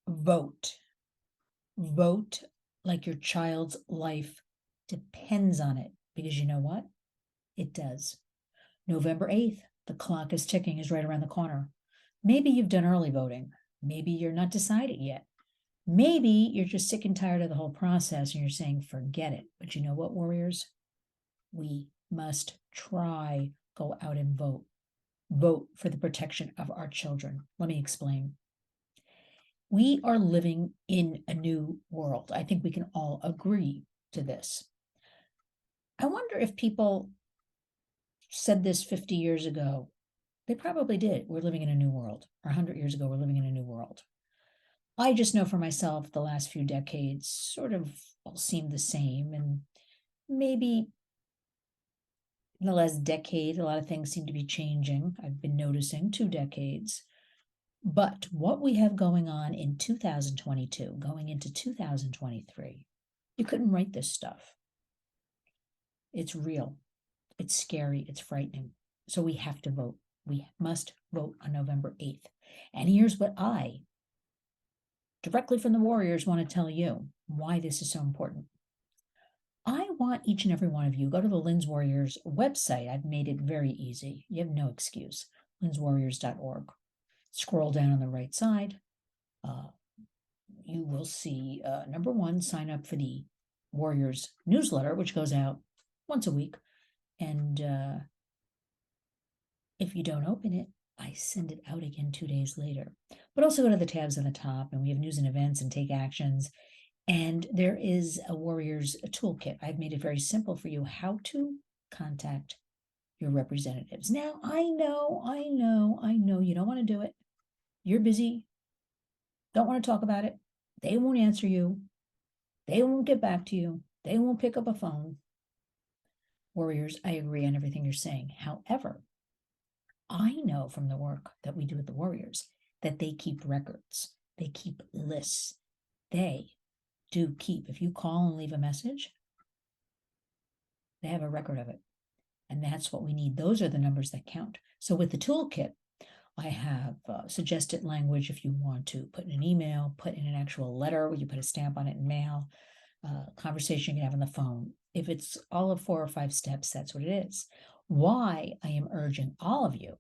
Vote. Vote like your child's life depends on it, because you know what? It does. November 8th, the clock is ticking, is right around the corner. Maybe you've done early voting. Maybe you're not decided yet. Maybe you're just sick and tired of the whole process and you're saying, forget it. But you know what, warriors? We must try, go out and vote. Vote for the protection of our children. Let me explain. We are living in a new world. I think we can all agree to this. I wonder if people said this 50 years ago. They probably did. We're living in a new world. Or 100 years ago, we're living in a new world. I just know for myself, the last few decades sort of all seemed the same. And maybe in the last decade, a lot of things seem to be changing. I've been noticing 2 decades. But what we have going on in 2022, going into 2023, you couldn't write this stuff. It's real. It's scary. It's frightening. So we have to vote. We must vote on November 8th. And here's what I, directly from the warriors, want to tell you why this is so important. I want each and every one of you, go to the Lynn's Warriors website. I've made it very easy. You have no excuse. LynnsWarriors.org. Scroll down on the right side. You will see, number one, sign up for the Warriors newsletter, which goes out once a week. And if you don't open it, I send it out again 2 days later. But also go to the tabs on the top, and we have news and events and take actions. And there is a Warriors toolkit. I've made it very simple for you how to contact your representatives. Now, I know you don't want to do it. You're busy, don't want to talk about it. They won't answer you. They won't get back to you. They won't pick up a phone. Warriors, I agree on everything you're saying. However, I know from the work that we do with the Warriors that they keep records. They keep lists. They do keep, if you call and leave a message, they have a record of it. And that's what we need. Those are the numbers that count. So with the toolkit, I have suggested language if you want to put in an email, put in an actual letter where you put a stamp on it and mail, conversation you can have on the phone. If it's all of 4 or 5 steps, that's what it is. Why I am urging all of you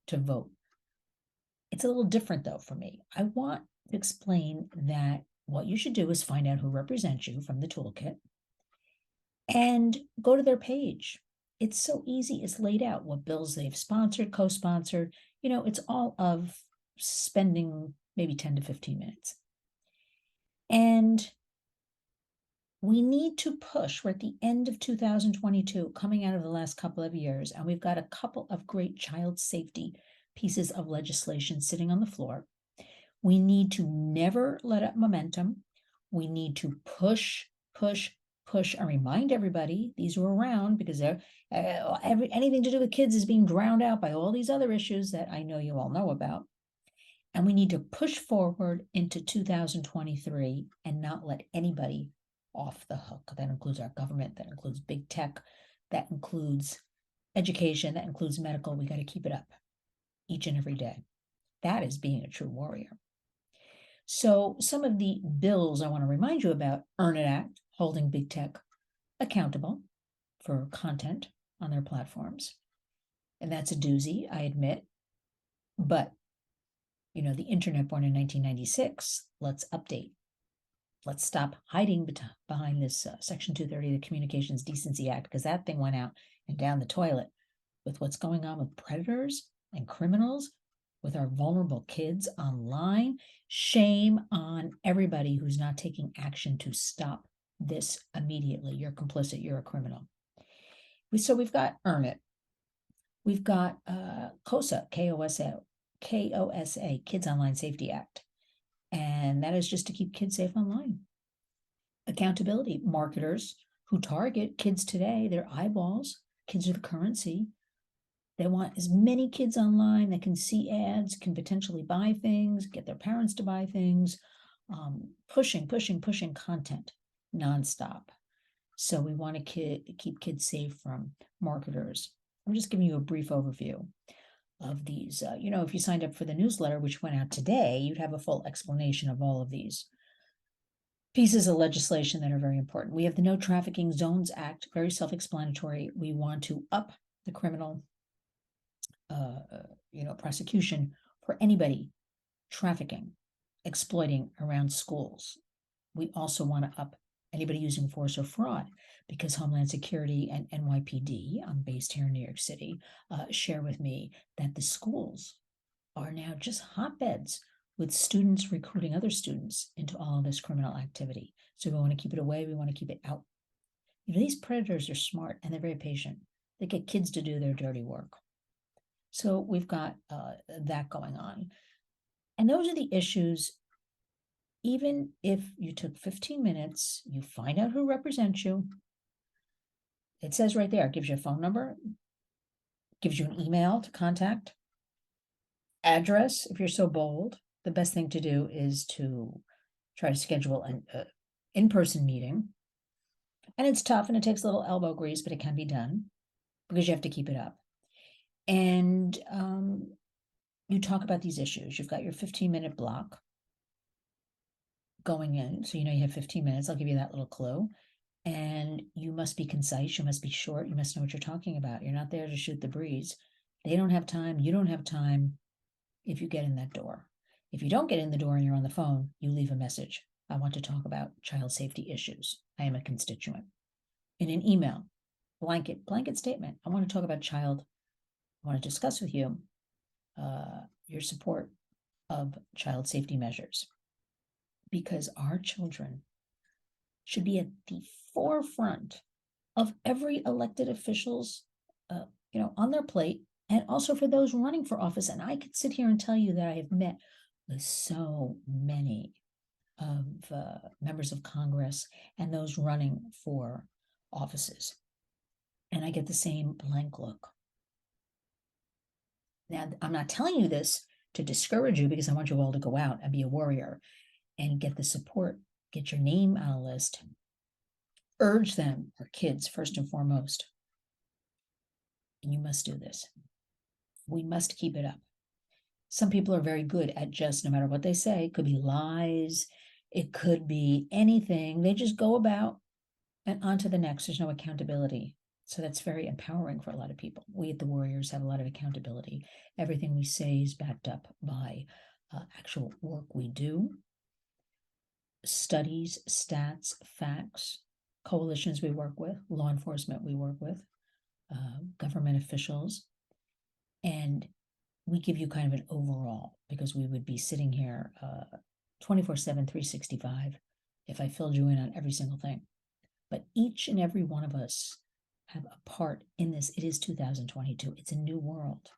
to vote. It's a little different though for me. I want to explain that what you should do is find out who represents you from the toolkit and go to their page. It's so easy. It's laid out what bills they've sponsored, co-sponsored. You know, it's all of spending maybe 10 to 15 minutes. And we need to push. We're at the end of 2022, coming out of the last couple of years, and we've got a couple of great child safety pieces of legislation sitting on the floor. We need to never let up momentum. We need to push, and remind everybody these are around, because anything to do with kids is being drowned out by all these other issues that I know you all know about. And we need to push forward into 2023 and not let anybody off the hook. That includes our government, that includes big tech, that includes education, that includes medical. We got to keep it up each and every day. That is being a true warrior. So some of the bills I want to remind you about: Earn It Act, holding big tech accountable for content on their platforms. And that's a doozy, I admit. But, you know, the internet born in 1996, let's update. Let's stop hiding behind this Section 230 of the Communications Decency Act, because that thing went out and down the toilet with what's going on with predators and criminals, with our vulnerable kids online. Shame on everybody who's not taking action to stop this immediately. You're complicit. You're a criminal. So we've got Earn It. We've got KOSA, K-O-S-A, Kids Online Safety Act. And that is just to keep kids safe online. Accountability. Marketers who target kids today, they're eyeballs. Kids are the currency. They want as many kids online that can see ads, can potentially buy things, get their parents to buy things, pushing content nonstop. So we want to keep kids safe from marketers. I'm just giving you a brief overview. of these. If you signed up for the newsletter, which went out today, you'd have a full explanation of all of these pieces of legislation that are very important. We have the No Trafficking Zones Act, very self-explanatory. We want to up the criminal, prosecution for anybody trafficking, exploiting around schools. We also want to up anybody using force or fraud, because Homeland Security and NYPD, I'm based here in New York City, share with me that the schools are now just hotbeds with students recruiting other students into all of this criminal activity. So we want to keep it away. We want to keep it out. These predators are smart and they're very patient. They get kids to do their dirty work. So we've got that going on. And those are the issues. Even if you took 15 minutes, you find out who represents you. It says right there, it gives you a phone number, gives you an email to contact, address, if you're so bold. The best thing to do is to try to schedule an in-person meeting. And it's tough and it takes a little elbow grease, but it can be done because you have to keep it up. And you talk about these issues. You've got your 15-minute block going in. So you have 15 minutes. I'll give you that little clue. And you must be concise. You must be short. You must know what you're talking about. You're not there to shoot the breeze. They don't have time. You don't have time if you get in that door. If you don't get in the door and you're on the phone, you leave a message. I want to talk about child safety issues. I am a constituent. In an email, blanket statement. I want to talk about child. I want to discuss with you your support of child safety measures, because our children should be at the forefront of every elected official's, on their plate, and also for those running for office. And I could sit here and tell you that I have met with so many of members of Congress and those running for offices, and I get the same blank look. Now, I'm not telling you this to discourage you, because I want you all to go out and be a warrior and get the support, get your name on a list. Urge them, our kids, first and foremost. And you must do this. We must keep it up. Some people are very good at just, no matter what they say, it could be lies, it could be anything. They just go about and on to the next. There's no accountability. So that's very empowering for a lot of people. We at the Warriors have a lot of accountability. Everything we say is backed up by actual work we do, studies, stats, facts, coalitions we work with, law enforcement we work with, government officials. And we give you kind of an overall, because we would be sitting here 24/7, 365 if I filled you in on every single thing. But each and every one of us have a part in this. It is 2022. It's a new world.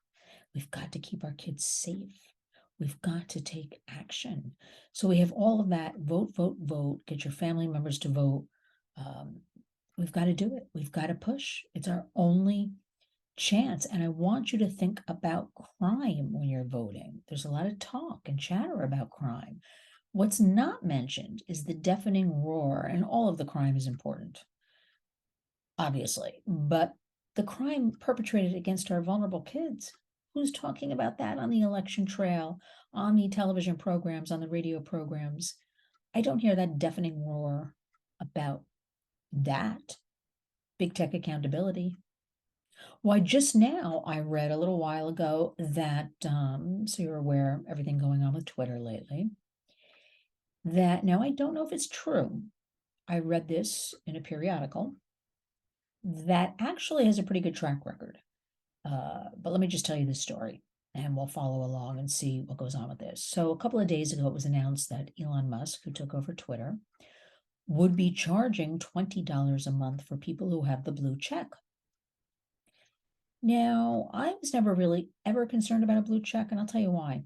We've got to keep our kids safe. We've got to take action. So we have all of that. Vote, vote, vote. Get your family members to vote. We've got to do it. We've got to push. It's our only chance. And I want you to think about crime when you're voting. There's a lot of talk and chatter about crime. What's not mentioned is the deafening roar, and all of the crime is important, obviously, but the crime perpetrated against our vulnerable kids. Who's talking about that on the election trail, on the television programs, on the radio programs? I don't hear that deafening roar about that. Big tech accountability. Why, just now I read a little while ago that, so you're aware, everything going on with Twitter lately, that now I don't know if it's true. I read this in a periodical that actually has a pretty good track record. But let me just tell you the story, and we'll follow along and see what goes on with this. So a couple of days ago, it was announced that Elon Musk, who took over Twitter, would be charging $20 a month for people who have the blue check. Now, I was never really ever concerned about a blue check, and I'll tell you why.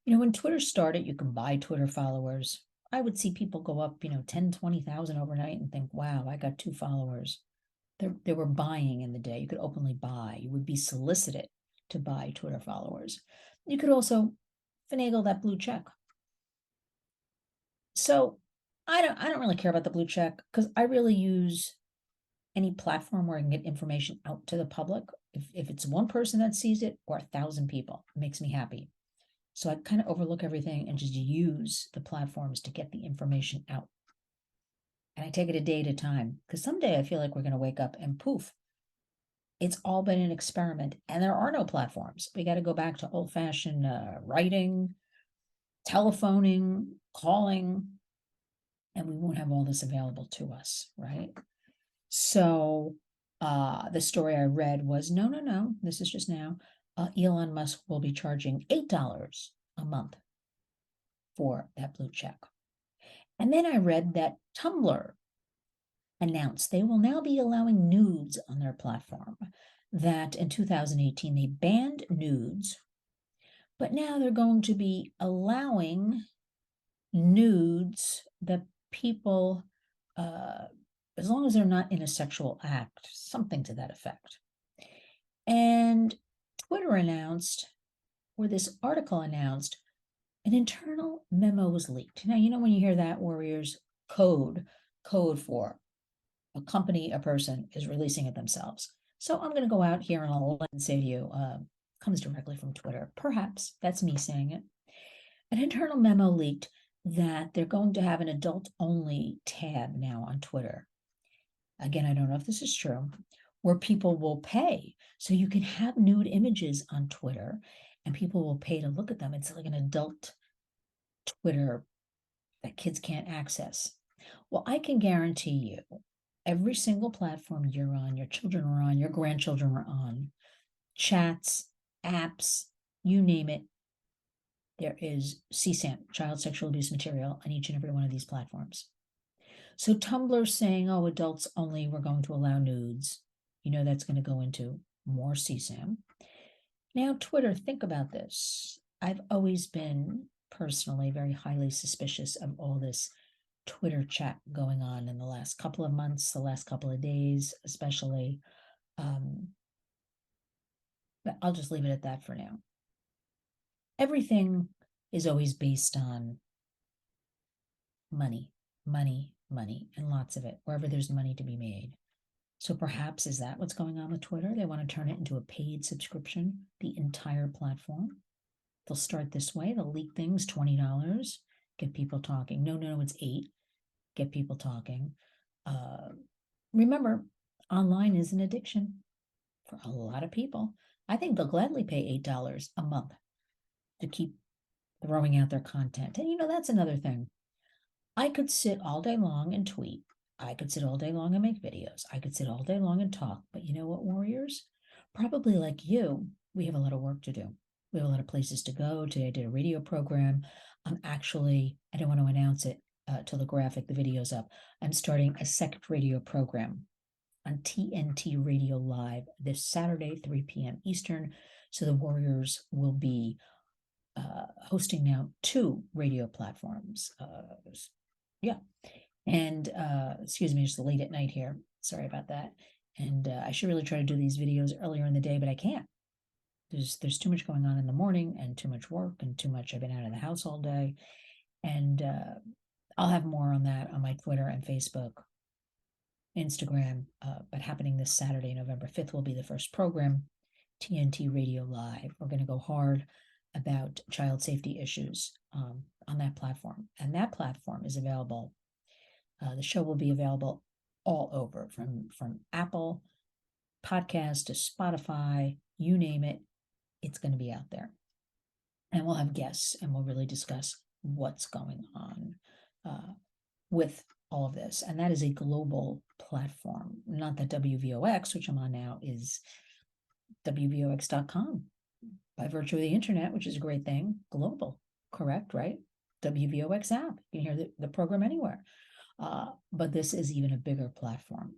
When Twitter started, you can buy Twitter followers. I would see people go up, 10, 20,000 overnight and think, wow, I got 2 followers. They were buying in the day. You could openly buy. You would be solicited to buy Twitter followers. You could also finagle that blue check. So I don't really care about the blue check, because I really use any platform where I can get information out to the public, if it's one person that sees it or 1,000 people, it makes me happy. So I kind of overlook everything and just use the platforms to get the information out. And I take it a day at a time, because someday I feel like we're going to wake up and poof, it's all been an experiment and there are no platforms. We got to go back to old-fashioned writing, telephoning, calling, and we won't have all this available to us, right? So the story I read was no, this is just now. Elon Musk will be charging $8 a month for that blue check. And then I read that Tumblr announced they will now be allowing nudes on their platform. That in 2018 they banned nudes, but now they're going to be allowing nudes that people, as long as they're not in a sexual act, something to that effect. And Twitter announced, or this article announced, an internal memo was leaked. Now, you know, when you hear that, Warriors, code for a company, a person is releasing it themselves. So I'm going to go out here and I'll say to you, comes directly from Twitter. Perhaps that's me saying it. An internal memo leaked that they're going to have an adult-only tab now on Twitter. Again, I don't know if this is true, where people will pay. So you can have nude images on Twitter and people will pay to look at them. It's like an adult Twitter that kids can't access. Well, I can guarantee you, every single platform you're on, your children are on, your grandchildren are on, chats, apps, you name it, there is CSAM, child sexual abuse material, on each and every one of these platforms. So Tumblr saying, oh, adults only, we're going to allow nudes. You know, that's going to go into more CSAM. Now, Twitter, think about this. I've always been personally very highly suspicious of all this Twitter chat going on in the last couple of months, the last couple of days, especially. But I'll just leave it at that for now. Everything is always based on money, and lots of it, wherever there's money to be made. So perhaps is that what's going on with Twitter? They want to turn it into a paid subscription, the entire platform. They'll start this way. They'll leak things, $20, get people talking. No, it's $8, get people talking. Remember, online is an addiction for a lot of people. I think they'll gladly pay $8 a month to keep throwing out their content. And you know, that's another thing. I could sit all day long and tweet. I could sit all day long and make videos. I could sit all day long and talk. But you know what, Warriors? Probably like you, we have a lot of work to do. We have a lot of places to go. Today I did a radio program. I don't want to announce it till the video's up. I'm starting a second radio program on TNT Radio Live this Saturday, 3 p.m. Eastern. So the Warriors will be hosting now 2 radio platforms. And excuse me, just late at night here. Sorry about that. And I should really try to do these videos earlier in the day, but I can't. There's too much going on in the morning and too much work and too much. I've been out of the house all day. And I'll have more on that on my Twitter and Facebook, Instagram. But happening this Saturday, November 5th, will be the first program, TNT Radio Live. We're going to go hard about child safety issues on that platform. And that platform is available. The show will be available all over, from Apple Podcast to Spotify, you name it, it's going to be out there. And we'll have guests and we'll really discuss what's going on with all of this. And that is a global platform. Not that WVOX, which I'm on now, is WVOX.com by virtue of the internet, which is a great thing. Global, correct, right? WVOX app. You can hear the program anywhere. But this is even a bigger platform.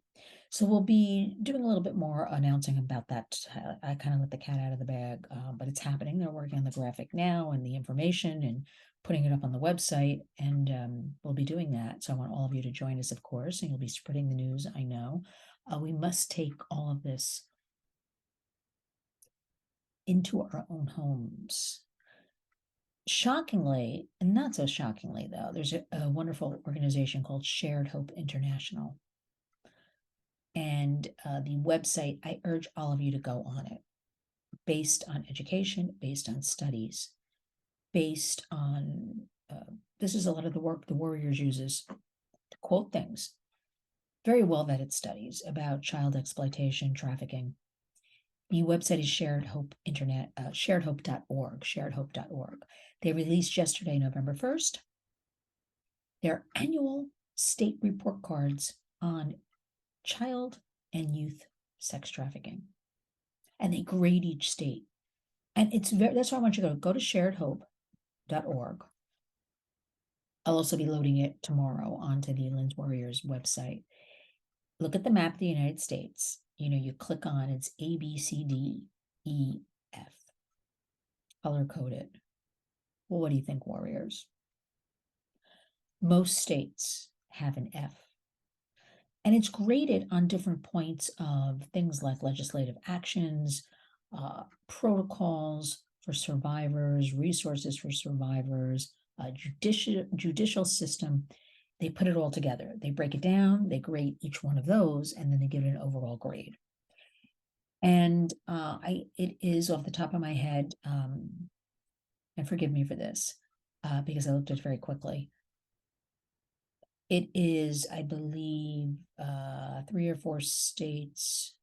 So we'll be doing a little bit more announcing about that. I kind of let the cat out of the bag, but it's happening. They're working on the graphic now and the information and putting it up on the website, and we'll be doing that. So I want all of you to join us, of course, and you'll be spreading the news, I know. We must take all of this into our own homes. Shockingly, and not so shockingly though, there's a wonderful organization called Shared Hope International. And the website, I urge all of you to go on it, based on education, based on studies, based on, this is a lot of the work the Warriors uses to quote things, very well vetted studies about child exploitation, trafficking. The website is Shared Hope Internet, sharedhope.org. They released yesterday, November 1st, their annual state report cards on child and youth sex trafficking. And they grade each state. And that's why I want you to go to sharedhope.org. I'll also be loading it tomorrow onto the Lynn's Warriors website. Look at the map of the United States. You click on it's A, B, C, D, E, F. Color coded. Well, what do you think, Warriors? Most states have an F. And it's graded on different points of things like legislative actions, protocols for survivors, resources for survivors, judicial system. They put it all together. They break it down, they grade each one of those, and then they give it an overall grade. And it is off the top of my head, and forgive me for this, because I looked at it very quickly. It is, I believe, 3 or 4 states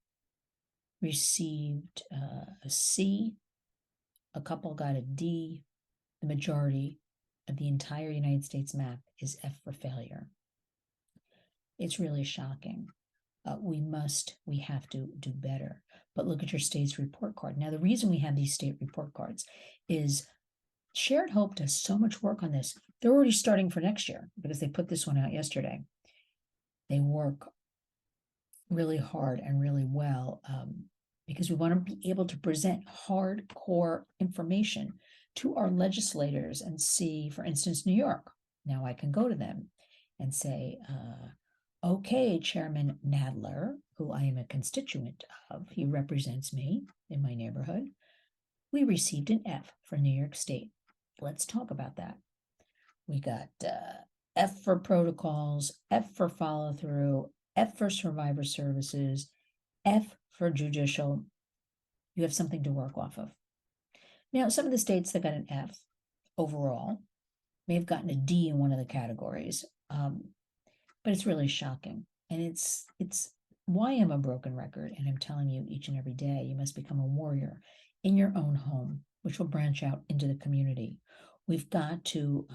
received a C, a couple got a D, the majority of the entire United States map is F for failure. It's really shocking. We have to do better. But look at your state's report card. Now, the reason we have these state report cards is Shared Hope does so much work on this. They're already starting for next year because they put this one out yesterday. They work really hard and really well because we want to be able to present hardcore information to our legislators and see, for instance, New York. Now I can go to them and say, okay, Chairman Nadler, who I am a constituent of, he represents me in my neighborhood. We received an F for New York State. Let's talk about that. We got F for protocols, F for follow through, F for survivor services, F for judicial. You have something to work off of. Now, some of the states that got an F overall may have gotten a D in one of the categories, but it's really shocking. And it's why I'm a broken record, and I'm telling you each and every day, you must become a warrior in your own home, which will branch out into the community. We've got to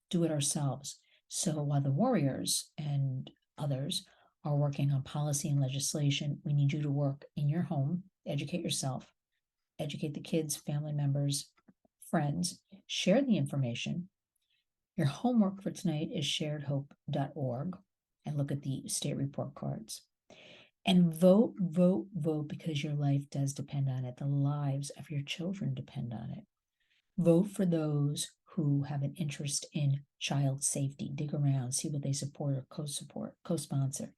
do it ourselves. So while the Warriors and others are working on policy and legislation, we need you to work in your home, educate yourself, educate the kids, family members, friends, share the information. Your homework for tonight is sharedhope.org, and look at the state report cards. And vote, vote, vote, because your life does depend on it. The lives of your children depend on it. Vote for those who have an interest in child safety. Dig around, see what they support or co-sponsor,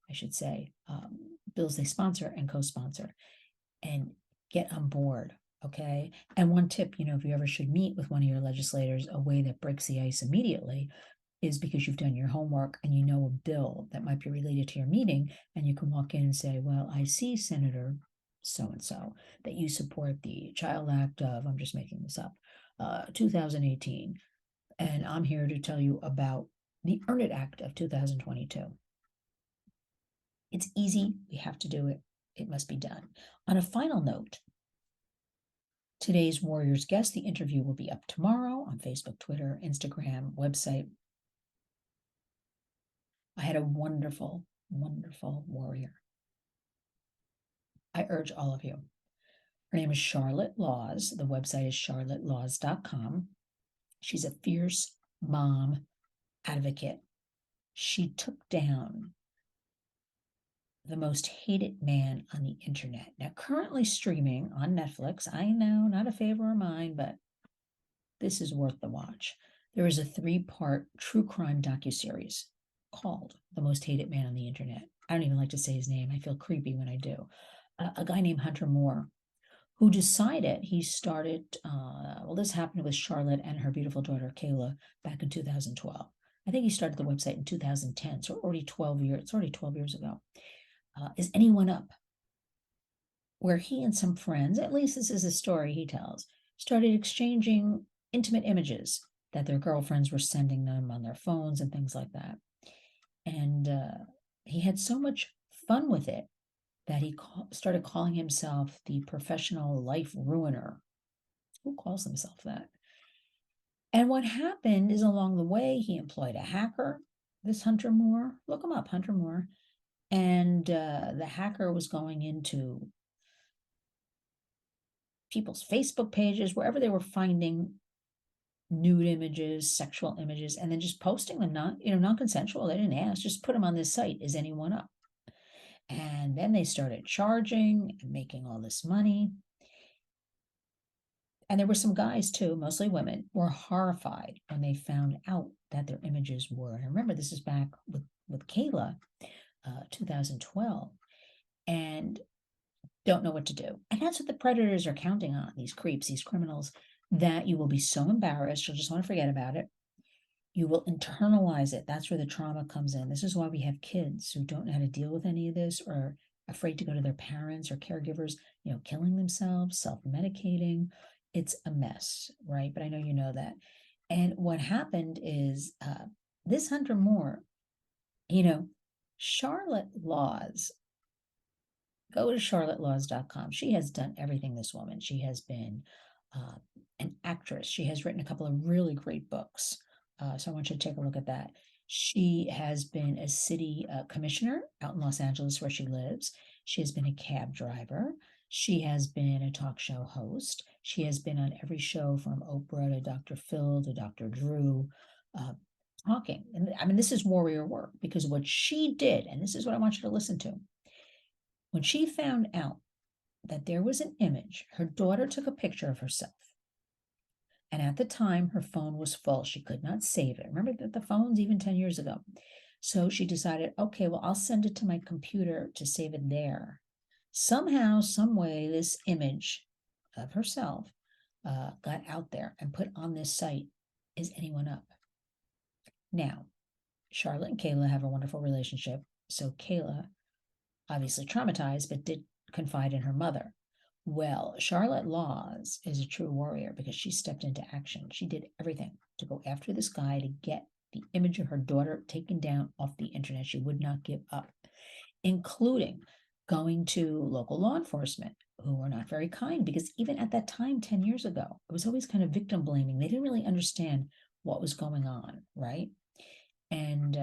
I should say, bills they sponsor and co-sponsor, and get on board, okay? And one tip, if you ever should meet with one of your legislators, a way that breaks the ice immediately is because you've done your homework and you know a bill that might be related to your meeting, and you can walk in and say, well, I see Senator so-and-so that you support the Child Act of, I'm just making this up, 2018, and I'm here to tell you about the Earn It Act of 2022. It's easy. We have to do it. It must be done. On a final note, today's Warriors guest, the interview will be up tomorrow on Facebook, Twitter, Instagram, website. I had a wonderful, wonderful warrior. I urge all of you. Her name is Charlotte Laws. The website is charlottelaws.com. She's a fierce mom advocate. She took down the most hated man on the internet. Now, currently streaming on Netflix. I know, not a favorite of mine, but this is worth the watch. There is a 3-part true crime docuseries called The Most Hated Man on the Internet. I don't even like to say his name. I feel creepy when I do. A guy named Hunter Moore, who decided he started, this happened with Charlotte and her beautiful daughter, Kayla, back in 2012. I think he started the website in 2010, so already 12 years ago. Is anyone up? Where he and some friends, at least this is a story he tells, started exchanging intimate images that their girlfriends were sending them on their phones and things like that. And he had so much fun with it that he started calling himself the professional life ruiner. Who calls himself that? And what happened is along the way, he employed a hacker, this Hunter Moore. Look him up, Hunter Moore. And the hacker was going into people's Facebook pages, wherever they were finding nude images, sexual images, and then just posting them, non-consensual. They didn't ask, just put them on this site. Is anyone up? And then they started charging and making all this money. And there were some guys too, mostly women, were horrified when they found out that their images were. And remember, this is back with Kayla, 2012, and don't know what to do. And that's what the predators are counting on, these creeps, these criminals, that you will be so embarrassed, you'll just want to forget about it. You will internalize it. That's where the trauma comes in. This is why we have kids who don't know how to deal with any of this, or afraid to go to their parents or caregivers, killing themselves, self-medicating. It's a mess, right? But I know you know that. And what happened is this Hunter Moore, Charlotte Laws, go to charlottelaws.com. She has done everything, this woman. She has been an actress. She has written a couple of really great books. So I want you to take a look at that. She has been a city commissioner out in Los Angeles, where she lives. She has been a cab driver. She has been a talk show host. She has been on every show from Oprah to Dr. Phil to Dr. Drew, talking. And I mean, this is warrior work, because what she did, and this is what I want you to listen to. When she found out that there was an image, her daughter took a picture of herself. And at the time, her phone was full. She could not save it. Remember that the phones, even 10 years ago. So she decided, okay, well, I'll send it to my computer to save it there. Somehow, some way, this image of herself got out there and put on this site. Is anyone up? Now, Charlotte and Kayla have a wonderful relationship. So Kayla, obviously traumatized, but did confide in her mother. Well, Charlotte Laws is a true warrior, because she stepped into action. She did everything to go after this guy to get the image of her daughter taken down off the internet. She would not give up, including going to local law enforcement, who were not very kind, because even at that time, 10 years ago, it was always kind of victim blaming. They didn't really understand what was going on, right? And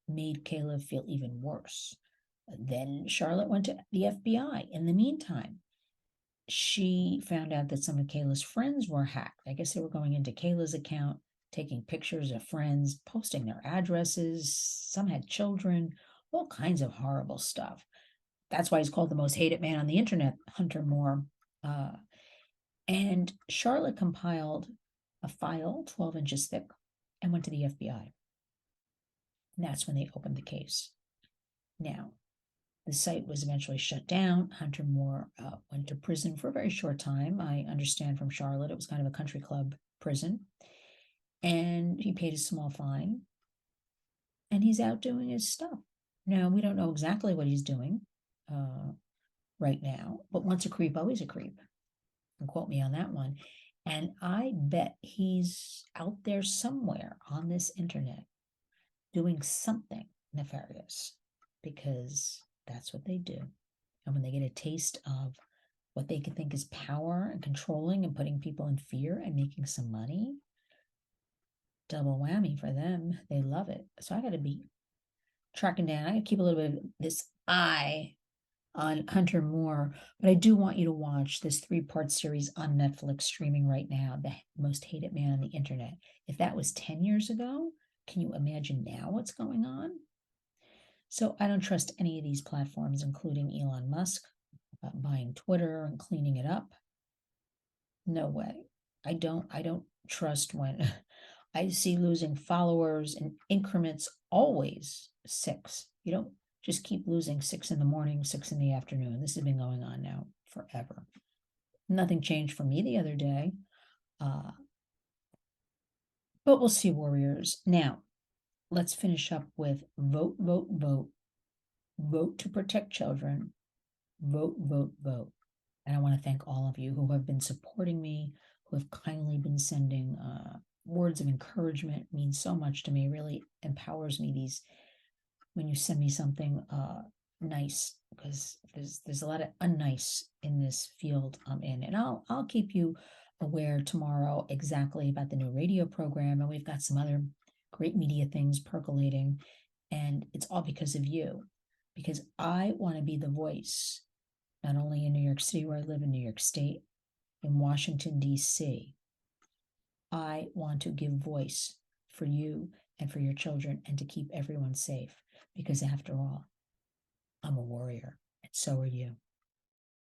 made Kayla feel even worse. Then Charlotte went to the FBI. In the meantime, she found out that some of Kayla's friends were hacked. I guess they were going into Kayla's account, taking pictures of friends, posting their addresses. Some had children, all kinds of horrible stuff. That's why he's called the most hated man on the internet, Hunter Moore. And Charlotte compiled a file 12 inches thick and went to the FBI. And that's when they opened the case. Now, the site was eventually shut down. Hunter Moore went to prison for a very short time. I understand from Charlotte, it was kind of a country club prison. And he paid a small fine. And he's out doing his stuff. Now, we don't know exactly what he's doing right now, but once a creep, always a creep. And quote me on that one. And I bet he's out there somewhere on this internet doing something nefarious, because that's what they do. And when they get a taste of what they can think is power and controlling and putting people in fear and making some money, double whammy for them. They love it. So I got to be tracking down. I got to keep a little bit of this eye on Hunter Moore, but I do want you to watch this 3-part series on Netflix, streaming right now, The Most Hated Man on the Internet. If that was 10 years ago, can you imagine now what's going on? So I don't trust any of these platforms, including Elon Musk buying Twitter and cleaning it up. No way. I don't trust when I see losing followers in increments, always 6. You don't just keep losing 6 in the morning, 6 in the afternoon. This has been going on now forever. Nothing changed for me the other day. But we'll see, warriors. Now, let's finish up with vote, vote, vote Vote to protect children. Vote, vote, vote. And I want to thank all of you who have been supporting me, who have kindly been sending words of encouragement. It means so much to me. It really empowers me. These when you send me something nice, because there's a lot of unnice in this field I'm in, and I'll keep you aware tomorrow exactly about the new radio program, and we've got some other great media things percolating, and it's all because of you, because I want to be the voice not only in New York City, where I live, in New York State, in Washington, D.C. I want to give voice for you and for your children and to keep everyone safe because, after all, I'm a warrior, and so are you.